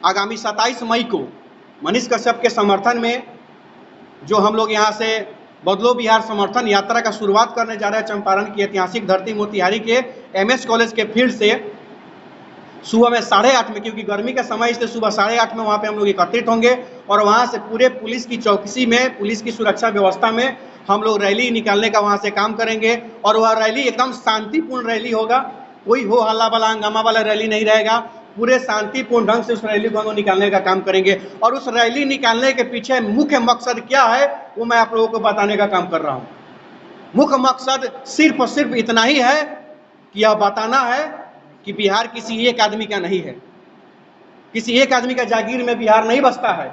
आगामी 27 मई को मनीष कश्यप के समर्थन में जो हम लोग यहाँ से बदलो बिहार समर्थन यात्रा का शुरुआत करने जा रहे हैं चंपारण की ऐतिहासिक धरती मोतिहारी के एमएस कॉलेज के फील्ड से सुबह में 8:30 में, क्योंकि गर्मी का समय इसलिए सुबह 8:30 में वहाँ पे हम लोग एकत्रित होंगे और वहाँ से पूरे पुलिस की चौकसी में, पुलिस की सुरक्षा व्यवस्था में हम लोग रैली निकालने का वहाँ से काम करेंगे। और वह रैली एकदम शांतिपूर्ण रैली होगा, कोई हो हल्ला वाला हंगामा वाला रैली नहीं रहेगा। पूरे शांतिपूर्ण ढंग से उस रैली को हम लोग निकालने का काम करेंगे। और उस रैली निकालने के पीछे मुख्य मकसद क्या है वो मैं आप लोगों को बताने का काम कर रहा हूँ। मुख्य मकसद सिर्फ और सिर्फ इतना ही है कि यह बताना है कि बिहार किसी एक आदमी का नहीं है, किसी एक आदमी का जागीर में बिहार नहीं बसता है।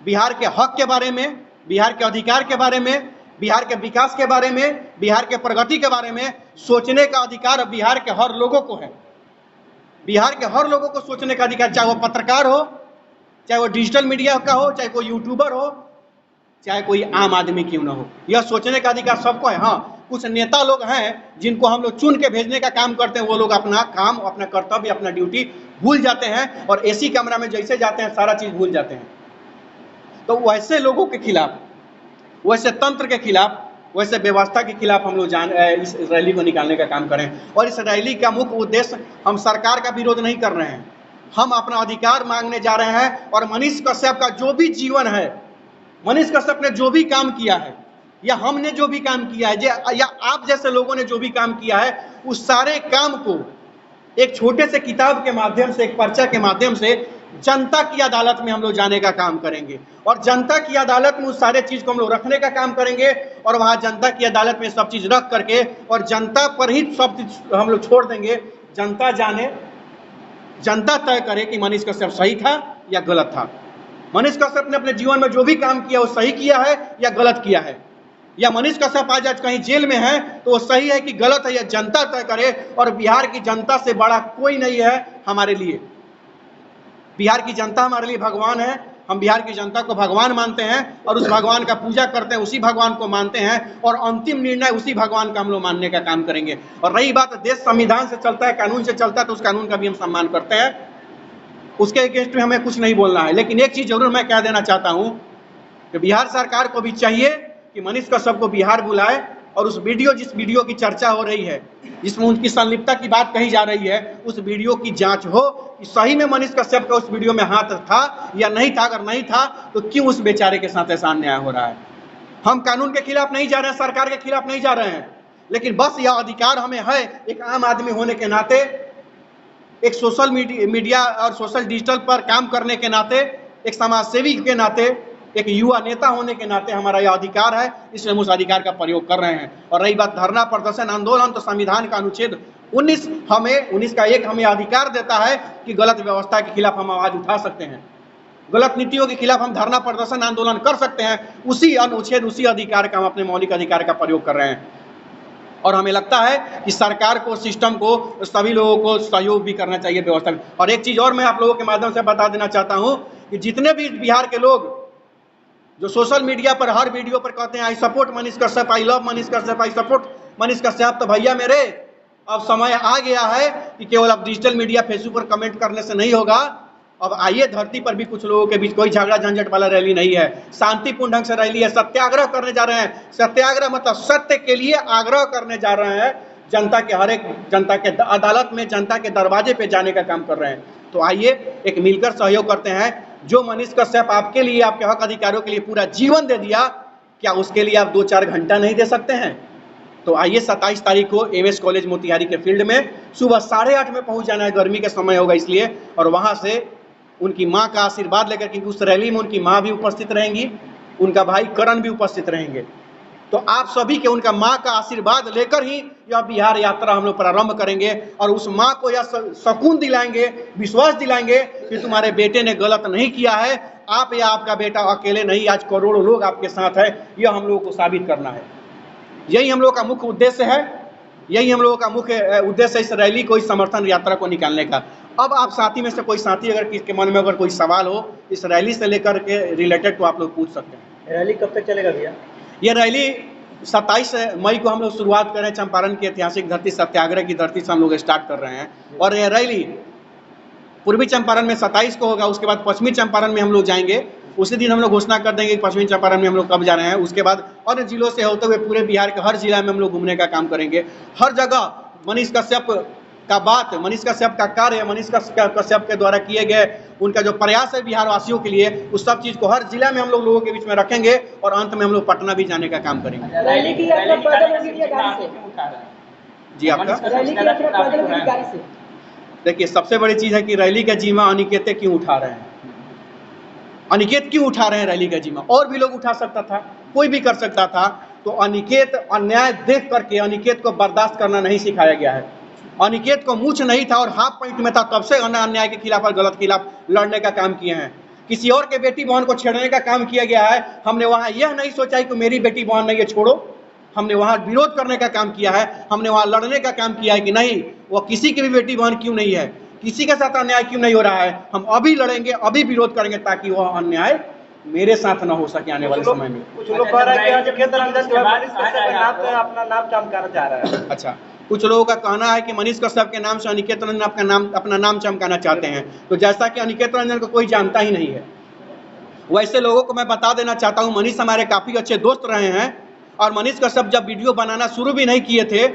बिहार के हक के बारे में, बिहार के अधिकार के बारे में, बिहार के विकास के बारे में, बिहार के प्रगति के बारे में सोचने का अधिकार बिहार के हर लोगों को है। बिहार के हर लोगों को सोचने का अधिकार, चाहे वो पत्रकार हो, चाहे वो डिजिटल मीडिया का हो, चाहे कोई यूट्यूबर हो, चाहे कोई आम आदमी क्यों ना हो, यह सोचने का अधिकार सबको है। हाँ, कुछ नेता लोग हैं जिनको हम लोग चुन के भेजने का काम करते हैं, वो लोग अपना काम, अपना कर्तव्य, अपना ड्यूटी भूल जाते हैं और एसी कमरा में जैसे जाते हैं सारा चीज भूल जाते हैं। तो वैसे लोगों के खिलाफ, वैसे तंत्र के खिलाफ, वैसे व्यवस्था के खिलाफ हम लोग इस रैली को निकालने का काम करें। और इस रैली का मुख्य उद्देश्य, हम सरकार का विरोध नहीं कर रहे हैं, हम अपना अधिकार मांगने जा रहे हैं। और मनीष कश्यप का जो भी जीवन है, मनीष कश्यप ने जो भी काम किया है, या हमने जो भी काम किया है, या आप जैसे लोगों ने जो भी काम किया है, उस सारे काम को एक छोटे से किताब के माध्यम से, एक पर्चा के माध्यम से जनता की अदालत में हम लोग जाने का काम करेंगे। और जनता की अदालत में उस सारे चीज को हम लोग रखने का काम करेंगे। और वहां जनता की अदालत में सब चीज रख करके और जनता पर ही सब चीज हम लोग छोड़ देंगे। जनता जाने, जनता तय करे कि मनीष कश्यप सही था या गलत था। मनीष कश्यप ने अपने जीवन में जो भी काम किया वो सही किया है या गलत किया है, या मनीष कश्यप आज कहीं जेल में है तो वो सही है कि गलत है, या जनता तय करे। और बिहार की जनता से बड़ा कोई नहीं है हमारे लिए। बिहार की जनता हमारे लिए भगवान है। हम बिहार की जनता को भगवान मानते हैं और उस भगवान का पूजा करते हैं, उसी भगवान को मानते हैं और अंतिम निर्णय उसी भगवान का हम लोग मानने का काम करेंगे। और रही बात, देश संविधान से चलता है, कानून से चलता है, तो उस कानून का भी हम सम्मान करते हैं, उसके अगेंस्ट में हमें कुछ नहीं बोलना है। लेकिन एक चीज जरूर मैं कह देना चाहता हूं कि बिहार सरकार को भी चाहिए कि मनीष कश्यप को बिहार बुलाए और उस वीडियो, जिस वीडियो की चर्चा हो रही है, जिसमें उनकी संलिप्तता की बात कही जा रही है, उस वीडियो की जांच हो कि सही में मनीष कश्यप का उस वीडियो में हाथ था या नहीं था। अगर नहीं था तो क्यों उस बेचारे के साथ ऐसा अन्याय हो रहा है। हम कानून के खिलाफ नहीं जा रहे हैं, सरकार के खिलाफ नहीं जा रहे हैं, लेकिन बस यह अधिकार हमें है एक आम आदमी होने के नाते, एक सोशल मीडिया और सोशल डिजिटल पर काम करने के नाते, एक समाज सेवी के नाते, एक युवा नेता होने के नाते हमारा यह अधिकार है, इसलिए हम उस अधिकार का प्रयोग कर रहे हैं। और रही बात धरना, प्रदर्शन, आंदोलन, तो संविधान का अनुच्छेद 19 का 1 हमें अधिकार देता है कि गलत व्यवस्था के खिलाफ हम आवाज उठा सकते हैं, गलत नीतियों के खिलाफ हम धरना, प्रदर्शन, आंदोलन कर सकते हैं। उसी अनुच्छेद, उसी अधिकार का हम अपने मौलिक अधिकार का प्रयोग कर रहे हैं। और हमें लगता है कि सरकार को, सिस्टम को, सभी लोगों को सहयोग भी करना चाहिए व्यवस्था में। और एक चीज और मैं आप लोगों के माध्यम से बता देना चाहता हूं कि जितने भी बिहार के लोग जो सोशल मीडिया पर हर वीडियो पर कहते हैं I support Manish Kashyap, I love Manish Kashyap, I support Manish Kashyap, तो भैया मेरे, अब समय आ गया है कि केवल अब डिजिटल मीडिया, फेसबुक पर कमेंट करने से नहीं होगा। अब आइए, धरती पर भी कुछ लोगों के बीच कोई झगड़ा झंझट वाला रैली नहीं है, शांतिपूर्ण ढंग से रैली है। सत्याग्रह करने जा रहे हैं, सत्याग्रह मतलब सत्य के लिए आग्रह करने जा रहे हैं। जनता के हर एक, जनता के अदालत में, जनता के दरवाजे पे जाने का काम कर रहे हैं। तो आइए एक मिलकर सहयोग करते हैं। जो मनीष कश्यप आपके लिए, आपके हक अधिकारों के लिए पूरा जीवन दे दिया, क्या उसके लिए आप 2-4 घंटा नहीं दे सकते हैं? तो आइए 27 तारीख को एमएस कॉलेज मोतिहारी के फील्ड में सुबह 8:30 में पहुंच जाना है, गर्मी का समय होगा इसलिए। और वहां से उनकी मां का आशीर्वाद लेकर, क्योंकि उस रैली में उनकी मां भी उपस्थित रहेंगी, उनका भाई करण भी उपस्थित रहेंगे। तो आप सभी के, उनका मां का आशीर्वाद लेकर ही यह बिहार यात्रा हम लोग प्रारंभ करेंगे। और उस मां को यह सुकून दिलाएंगे, विश्वास दिलाएंगे कि तुम्हारे बेटे ने गलत नहीं किया है, आप या आपका बेटा अकेले नहीं, आज करोड़ों लोग आपके साथ है। यह हम लोगों को साबित करना है। यही हम लोगों का मुख्य उद्देश्य है, यही हम लोगों का मुख्य उद्देश्य है इस रैली को, इस समर्थन यात्रा को निकालने का। अब आप साथी में से कोई साथी अगर किसके मन में अगर कोई सवाल हो इस रैली से लेकर के रिलेटेड, तो आप लोग पूछ सकते हैं। रैली कब तक चलेगा भैया? ये रैली 27 मई को हम लोग शुरुआत कर रहे हैं। चंपारण की ऐतिहासिक धरती, सत्याग्रह की धरती से हम लोग स्टार्ट कर रहे हैं। और ये रैली पूर्वी चंपारण में 27 को होगा, उसके बाद पश्चिमी चंपारण में हम लोग जाएंगे। उसी दिन हम लोग घोषणा कर देंगे कि पश्चिमी चंपारण में हम लोग कब जा रहे हैं। उसके बाद अन्य जिलों से होते हुए पूरे बिहार के हर जिला में हम लोग घूमने का काम करेंगे। हर जगह मनीष कश्यप का बात, मनीष कश्यप का कार्य, मनीष कश्यप के द्वारा किए गए उनका जो प्रयास है बिहार वासियों के लिए, उस सब चीज़ को हर जिला में हम लोग लोगों के बीच में रखेंगे और अंत में हम लोग पटना भी जाने का काम करेंगे। जी आपका देखिए, सबसे बड़ी चीज़ है कि रैली का जिम्मा अनिकेत क्यों उठा रहे हैं। अनिकेत क्यों उठा रहे हैं रैली का जिम्मा? और भी लोग उठा सकता था, कोई भी कर सकता था। तो अनिकेत अन्याय देख करके अनिकेत को बर्दाश्त करना नहीं सिखाया गया है। अनिकेत को मूछ नहीं था और हाफ पैंट में था, तब से अन्याय के खिलाफ और गलत खिलाफ लड़ने का काम किए हैं। किसी और के बेटी बहन को छेड़ने का काम किया गया है। हमने वहाँ यह नहीं सोचा कि मेरी बेटी बहन नहीं है छोड़ो, हमने वहाँ विरोध करने का काम किया है। हमने वहाँ लड़ने का काम किया है कि नहीं, वो किसी की भी बेटी बहन क्यों नहीं है, किसी के साथ अन्याय क्यों नहीं हो रहा है, हम अभी लड़ेंगे, अभी विरोध करेंगे ताकि वह अन्याय मेरे साथ न हो सके आने वाले समय में। कुछ लोग कह रहे हैं कि अनिकेत रंजन जो है अपना नाम चमकाना चाह रहा है। अच्छा, कुछ लोगों का कहना है कि मनीष कश्यप के नाम से अनिकेत रंजन अपना नाम चमकाना चाहते हैं। तो जैसा कि अनिकेत रंजन को कोई जानता ही नहीं है, वैसे लोगों को मैं बता देना चाहता हूँ, मनीष हमारे काफ़ी अच्छे दोस्त रहे हैं। और मनीष कश्यप जब वीडियो बनाना शुरू भी नहीं किए थे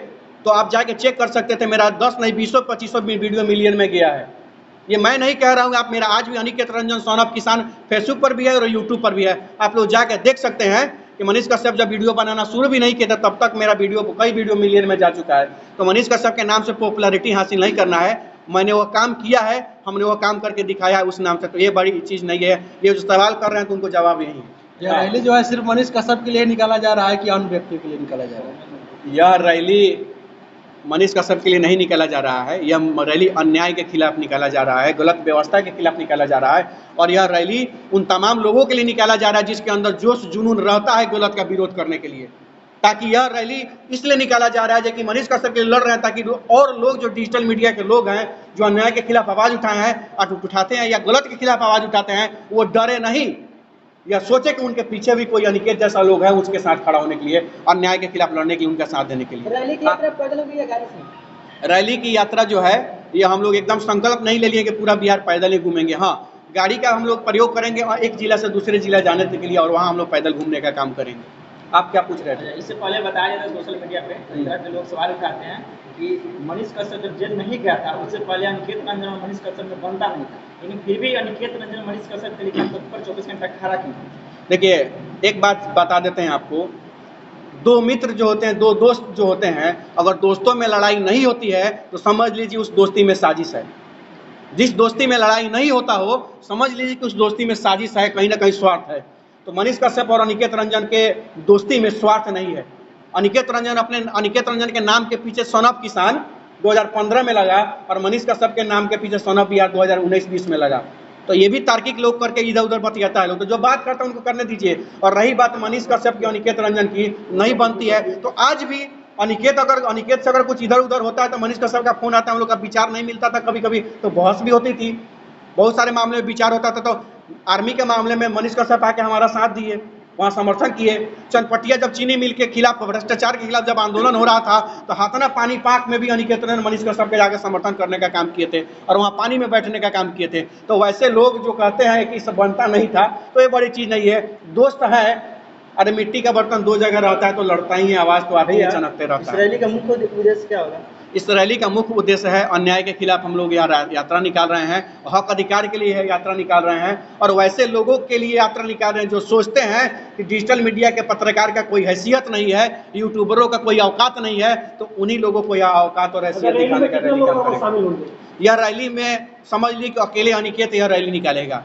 तो आप जाके चेक कर सकते थे, मेरा 10 नहीं 20-25 वीडियो मिलियन में गया है। ये मैं नहीं कह रहा हूँ, आप मेरा आज भी अनिकेत रंजन सन ऑफ किसान फेसबुक पर भी है और यूट्यूब पर भी है, आप लोग जाके देख सकते हैं कि मनीष कश्यप जब वीडियो बनाना शुरू भी नहीं किया था तब तक मेरा कई वीडियो मिलियन में जा चुका है। तो मनीष कश्यप के नाम से पॉपुलैरिटी हासिल नहीं करना है, मैंने वो काम किया है, हमने वो काम करके दिखाया है उस नाम से। तो ये बड़ी चीज़ नहीं है। ये जो सवाल कर रहे हैं तो उनको जवाब यही है। यह रैली जो है सिर्फ मनीष कश्यप के लिए निकाला जा रहा है कि अन्य व्यक्तियों के लिए निकाला जा रहा है? यह रैली मनीष कश्यप के लिए नहीं निकाला जा रहा है। यह रैली अन्याय के खिलाफ निकाला जा रहा है, गलत व्यवस्था के खिलाफ निकाला जा रहा है। और यह रैली उन तमाम लोगों के लिए निकाला जा रहा है जिसके अंदर जोश जुनून रहता है गलत का विरोध करने के लिए। ताकि यह रैली इसलिए निकाला जा रहा है कि मनीष कश्यप के लिए लड़ रहे हैं, ताकि और लोग जो डिजिटल मीडिया के लोग हैं, जो अन्याय के खिलाफ आवाज़ उठाए हैं उठाते हैं या गलत के खिलाफ आवाज़ उठाते हैं, वो डरे नहीं, या सोचे कि उनके पीछे भी कोई अनिकेत जैसा लोग है उसके साथ खड़ा होने के लिए, अन्याय के खिलाफ लड़ने के लिए, उनका साथ देने के लिए। रैली की यात्रा पैदल होगी या गाड़ी से? रैली की यात्रा जो है ये हम लोग एकदम संकल्प नहीं ले लिए कि पूरा बिहार पैदल ही घूमेंगे। हाँ, गाड़ी का हम लोग प्रयोग करेंगे और एक जिला से दूसरे जिला जाने के लिए, और वहाँ हम लोग पैदल घूमने का काम करेंगे। आप क्या पूछ रहे थे? इससे पहले बताया जाता है सोशल मीडिया पे कई तरह के लोग सवाल उठाते हैं कि मनीष कश्यप जब जेल नहीं गया था उससे पहले अनिकेत रंजन और मनीष कश्यप में बनता नहीं था, लेकिन फिर भी अनिकेत रंजन मनीष कश्यप के लिए तत्पर 24 घंटा खड़ा क्यों? देखिए, एक बात बता देते हैं आपको, दो मित्र जो होते हैं, दो दोस्त जो होते हैं, अगर दोस्तों में लड़ाई नहीं होती है तो समझ लीजिए उस दोस्ती में साजिश है। जिस दोस्ती में लड़ाई नहीं होता हो समझ लीजिए कि उस दोस्ती में साजिश है, कहीं ना कहीं स्वार्थ है। तो मनीष कश्यप और अनिकेत रंजन के दोस्ती में स्वार्थ नहीं है। अनिकेत रंजन के नाम के पीछे सन ऑफ किसान 2015 में लगा और मनीष कश्यप के नाम के पीछे सन ऑफ बिहार 2019-20 में लगा। तो ये भी तार्किक लोग करके इधर उधर बतियाता है लोग, तो जो बात करता है उनको करने दीजिए। और रही बात मनीष कश्यप की अनिकेत रंजन की नहीं बनती है, तो आज भी अनिकेत से अगर कुछ इधर उधर होता है तो मनीष कश्यप का फोन आता है, हम लोग का विचार नहीं मिलता था, कभी कभी तो बहस भी होती थी, बहुत सारे मामले में विचार होता था। तो आर्मी के मामले में मनीष कश्यप आके हमारा साथ दिए, वहाँ समर्थन किए। चनपटिया जब चीनी मिल के खिलाफ, भ्रष्टाचार के खिलाफ जब आंदोलन हो रहा था तो हाथना पानी पाक में भी अनिकेत रंजन मनीष कश्यप के जाकर समर्थन करने का काम किए थे और वहाँ पानी में बैठने का काम किए थे। तो वैसे लोग जो कहते हैं कि सब बनता नहीं था, तो ये बड़ी चीज़ नहीं है। दोस्त है, अरे मिट्टी का बर्तन दो जगह रहता है तो लड़ता ही है, आवाज़ तो आती है, चनकते रहता है। इस रैली का मुख्य उद्देश्य क्या होगा? इस रैली का मुख्य उद्देश्य है अन्याय के खिलाफ हम लोग यात्रा निकाल रहे हैं, हक अधिकार के लिए यात्रा निकाल रहे हैं। और वैसे लोगों के लिए यात्रा निकाल रहे हैं जो सोचते हैं कि डिजिटल मीडिया के पत्रकार का कोई हैसियत नहीं है, यूट्यूबरों का कोई औकात नहीं है, तो उन्हीं लोगों को यह औकात और हैसियत दिखाने का रैली करेंगे। यह रैली में समझ ली कि अकेले अनिकेत यह रैली निकालेगा,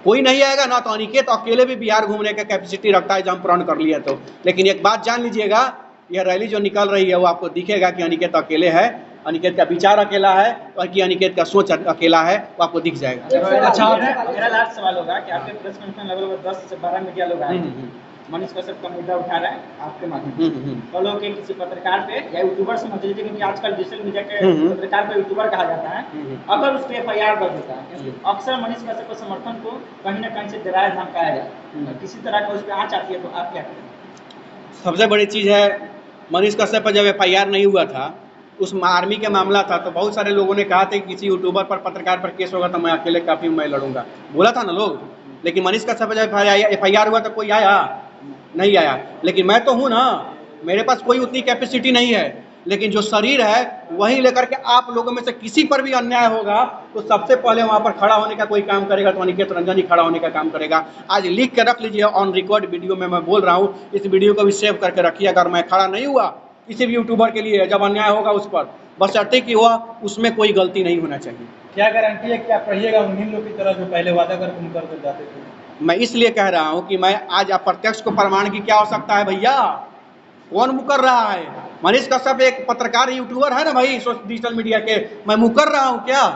कोई नहीं आएगा ना। तो अनिकेत अकेले भी बिहार घूमने का कैपेसिटी रखता है जब हम प्रण कर लिए तो। लेकिन एक बात जान लीजिएगा, यह रैली जो निकल रही है वो आपको दिखेगा कि अनिकेत अकेले है, अनिकेत का विचार अकेला है और कि अनिकेत का सोच अकेला है, वो आपको दिख जाएगा। अच्छा, मेरा लास्ट सवाल होगा कि आपके प्रेस कॉन्फ्रेंस लगभग 10 से 12 मीडिया लोग आए, मनीष कश्यप का मुद्दा उठा रहा है आपके माध्यम फॉलो के किसी पत्रकार पे या यूट्यूबर समझ लीजिए, क्योंकि आजकल डिजिटल मीडिया के पत्रकार पे यूट्यूबर कहा जाता है, अगर उस पर FIR दर्ज होता है, अक्सर मनीष कश्यप के समर्थन को कहीं ना कहीं से डराया धमकाया जाता है, किसी तरह का उस पर आँच आती है, तो आप क्या करें? सबसे बड़ी चीज़ है, मनीष कश्यप पर जब FIR नहीं हुआ था उस आर्मी के मामला था, तो बहुत सारे लोगों ने कहा था कि किसी यूट्यूबर पर, पत्रकार पर केस होगा तो मैं अकेले काफ़ी मैं लड़ूंगा, बोला था ना लोग। लेकिन मनीष कश्यप पर जब FIR हुआ तो कोई आया नहीं आया। लेकिन मैं तो हूँ ना, मेरे पास कोई उतनी कैपेसिटी नहीं है, लेकिन जो शरीर है वही लेकर के आप लोगों में से किसी पर भी अन्याय होगा तो सबसे पहले वहाँ पर खड़ा होने का कोई काम करेगा तो अनिकेत रंजन ही खड़ा होने का काम करेगा। आज लिख के रख लीजिए, ऑन रिकॉर्ड वीडियो में मैं बोल रहा हूँ, इस वीडियो को भी सेव करके रखिए। अगर मैं खड़ा नहीं हुआ किसी भी यूट्यूबर के लिए जब अन्याय होगा उस पर, बशर्ते कि हुआ उसमें कोई गलती नहीं होना चाहिए। क्या गारंटी है कि आप रहिएगा उन्हीं लोग की तरह जो पहले वादा कर तुम कर जाते थे? मैं इसलिए कह रहा हूँ कि मैं आज अप्रत्यक्ष को प्रमाण की क्या आवश्यकता है भैया, कौन मुकर रहा है? मनीष कश्यप एक पत्रकार यूट्यूबर है ना भाई, डिजिटल मीडिया के, मैं मुकर रहा हूँ क्या?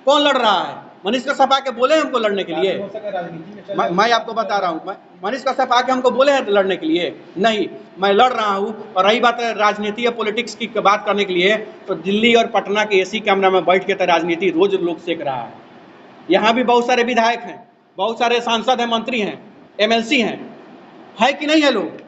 कौन लड़ रहा है? मनीष कश्यप आके बोले हमको लड़ने के लिए? मैं आपको बता रहा हूँ, मनीष कश्यप आके हमको बोले हैं लड़ने के लिए? नहीं, मैं लड़ रहा हूँ। और रही बात राजनीति या पॉलिटिक्स की बात करने के लिए, तो दिल्ली और पटना के AC कैमरा में बैठ के तो राजनीति रोज लोग सेक रहा है। यहाँ भी बहुत सारे विधायक हैं, बहुत सारे सांसद हैं, मंत्री हैं, MLC हैं, है कि नहीं है लोग?